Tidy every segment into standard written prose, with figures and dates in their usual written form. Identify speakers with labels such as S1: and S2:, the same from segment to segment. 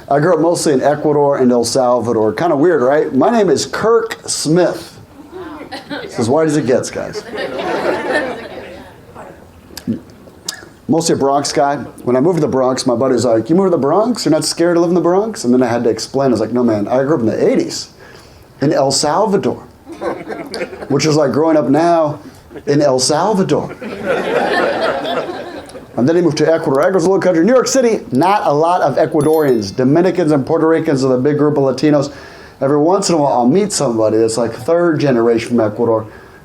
S1: I grew up mostly in Ecuador and El Salvador. Kind of weird, right? My name is Kirk Smith. It's as white as it gets, guys. Mostly a Bronx guy. When I moved to the Bronx, my buddy was like, you moved to the Bronx? You're not scared to live in the Bronx? And then I had to explain. I was like, no, man, I grew up in the 80s in El Salvador, which is like growing up now in El Salvador. And then he moved to Ecuador. Ecuador's a little country. New York City, not a lot of Ecuadorians. Dominicans and Puerto Ricans are the big group of Latinos. Every once in a while, I'll meet somebody that's like third generation from Ecuador,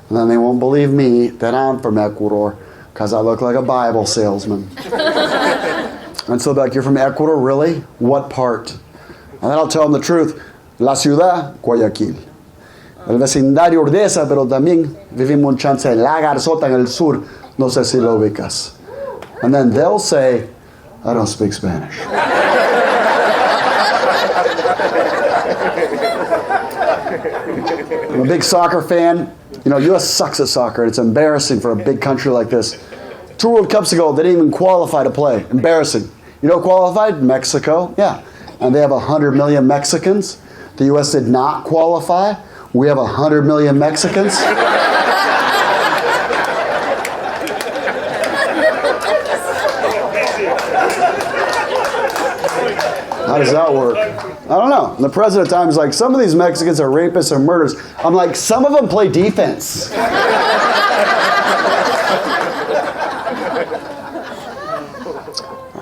S1: and then they won't believe me that I'm from Ecuador because I look like a Bible salesman. And so they're like, you're from Ecuador? Really? What part? And then I'll tell them the truth. La ciudad, Guayaquil. El vecindario Ordesa, pero también vivimos un chance en La Garzota en el sur. No sé si lo ubicas. And then they'll say, I don't speak Spanish. I'm a big soccer fan. You know, U.S. sucks at soccer, and it's embarrassing for a big country like this. 2 World Cups ago, they didn't even qualify to play. Embarrassing. You know who qualified? Mexico. Yeah. And they have 100 million Mexicans. The U.S. did not qualify. We have 100 million Mexicans. How does that work? I don't know. And the president at times is like, some of these Mexicans are rapists and murderers. I'm like, some of them play defense.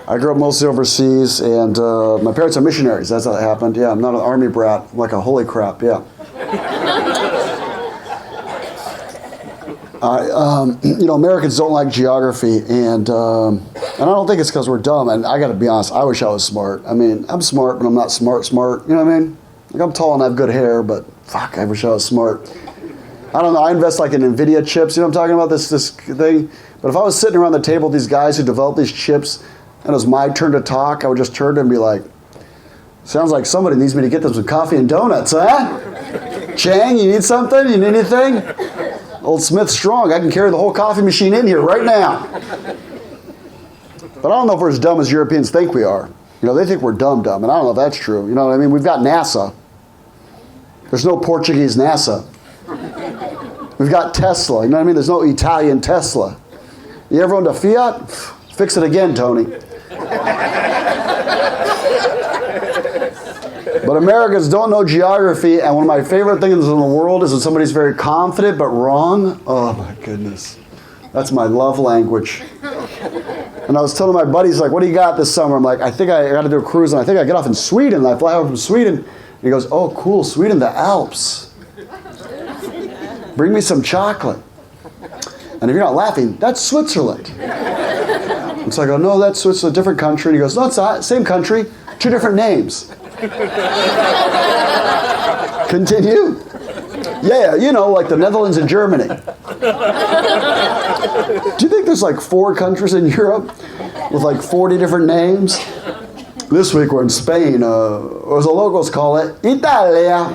S1: I grew up mostly overseas, and my parents are missionaries. That's how it happened. Yeah, I'm not an army brat. I'm like a holy crap, yeah. You know, Americans don't like geography, and I don't think it's because we're dumb. And I got to be honest, I wish I was smart. I mean, I'm smart, but I'm not smart. You know what I mean? Like, I'm tall and I have good hair, but fuck, I wish I was smart. I don't know. I invest like in NVIDIA chips. You know what I'm talking about? This thing. But if I was sitting around the table with these guys who developed these chips, and it was my turn to talk, I would just turn to them and be like, sounds like somebody needs me to get them some coffee and donuts, huh? Chang, you need something? You need anything? Old Smith Strong, I can carry the whole coffee machine in here right now. But I don't know if we're as dumb as Europeans think we are. You know, they think we're dumb, and I don't know if that's true. You know what I mean? We've got NASA. There's no Portuguese NASA. We've got Tesla. You know what I mean? There's no Italian Tesla. You ever owned a Fiat? Fix it again, Tony. But Americans don't know geography, and one of my favorite things in the world is when somebody's very confident but wrong. Oh my goodness. That's my love language. And I was telling my buddies, like, what do you got this summer? I'm like, I think I got to do a cruise, and I think I get off in Sweden. I fly over from Sweden. And he goes, oh, cool, Sweden, the Alps. Bring me some chocolate. And if you're not laughing, that's Switzerland. It's like, oh, no, that's Switzerland, a different country. And he goes, no, it's not, same country, 2 different names. Continue. Yeah, you know, like the Netherlands and Germany. Do you think there's like 4 countries in Europe with like 40 different names? This week we're in Spain, or as the locals call it, Italia.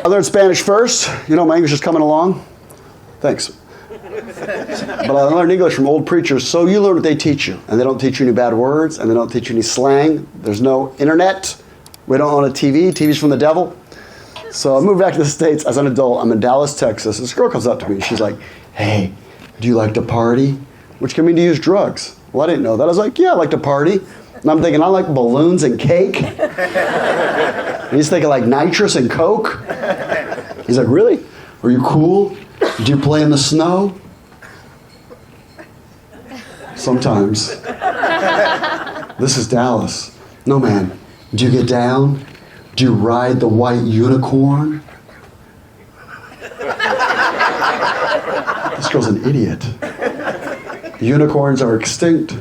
S1: I learned Spanish first. You know, my English is coming along. Thanks. But I learned English from old preachers, so you learn what they teach you. And they don't teach you any bad words, and they don't teach you any slang. There's no internet. We don't own a TV. TV's from the devil. So I moved back to the States as an adult. I'm in Dallas, Texas. This girl comes up to me. She's like, hey, do you like to party? Which can mean to use drugs. Well, I didn't know that. I was like, yeah, I like to party. And I'm thinking, I like balloons and cake. And he's thinking like nitrous and Coke. He's like, really? Are you cool? Do you play in the snow? Sometimes. This is Dallas. No, man. Do you get down? Do you ride the white unicorn? This girl's an idiot. Unicorns are extinct.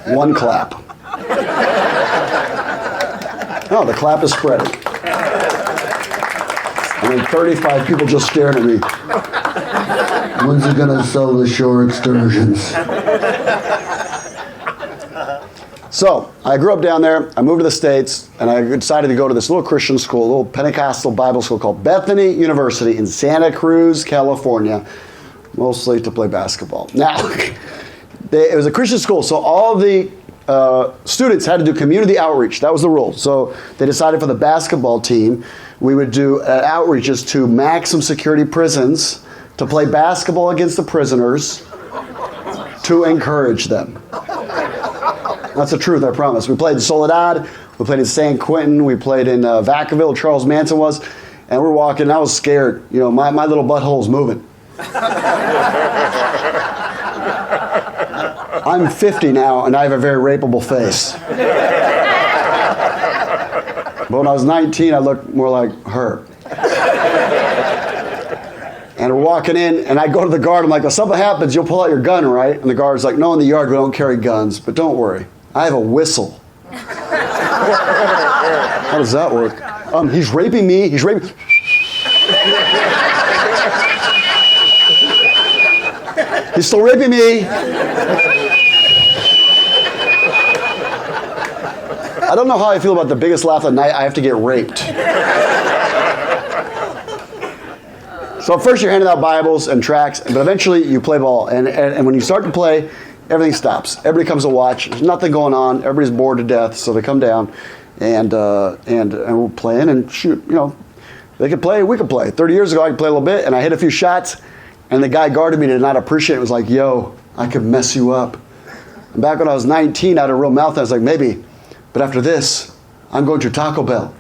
S1: One clap. No, the clap is spreading. And then 35 people just stared at me. When's he gonna sell the shore excursions? So, I grew up down there, I moved to the States, and I decided to go to this little Christian school, a little Pentecostal Bible school called Bethany University in Santa Cruz, California. mostly to play basketball. Now, it was a Christian school, so all the students had to do community outreach. That was the rule. So they decided for the basketball team, we would do outreaches to maximum security prisons to play basketball against the prisoners to encourage them. That's the truth, I promise. We played in Soledad, we played in San Quentin, we played in Vacaville, Charles Manson was, and we're walking, and I was scared. You know, my little butthole was moving. I'm 50 now, and I have a very rapeable face. But when I was 19, I looked more like her. And we're walking in, and I go to the guard. I'm like, if something happens, you'll pull out your gun, right? And the guard's like, no, in the yard we don't carry guns. But don't worry, I have a whistle. How does that work? He's raping me. He's raping. He's still raping me. I don't know how I feel about the biggest laugh of the night. I have to get raped. So first you're handing out Bibles and tracts, but eventually you play ball. And when you start to play, everything stops. Everybody comes to watch. There's nothing going on. Everybody's bored to death, so they come down, and we're playing and shoot. You know, they could play, we could play. 30 years ago, I could play a little bit, and I hit a few shots, and the guy guarded me did not appreciate it. It was like, yo, I could mess you up. And back when I was 19, I had a real mouth, and I was like, maybe, but after this, I'm going to Taco Bell.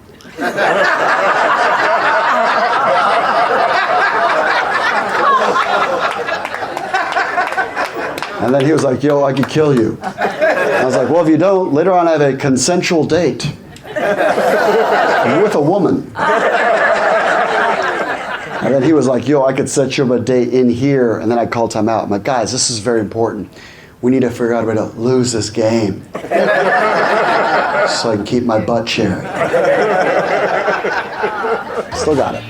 S1: And then he was like, yo, I could kill you. I was like, well, if you don't, later on I have a consensual date with a woman. And then he was like, yo, I could set you up a date in here. And then I called time out. I'm like, guys, this is very important. We need to figure out a way to lose this game so I can keep my butt cherry. Still got it.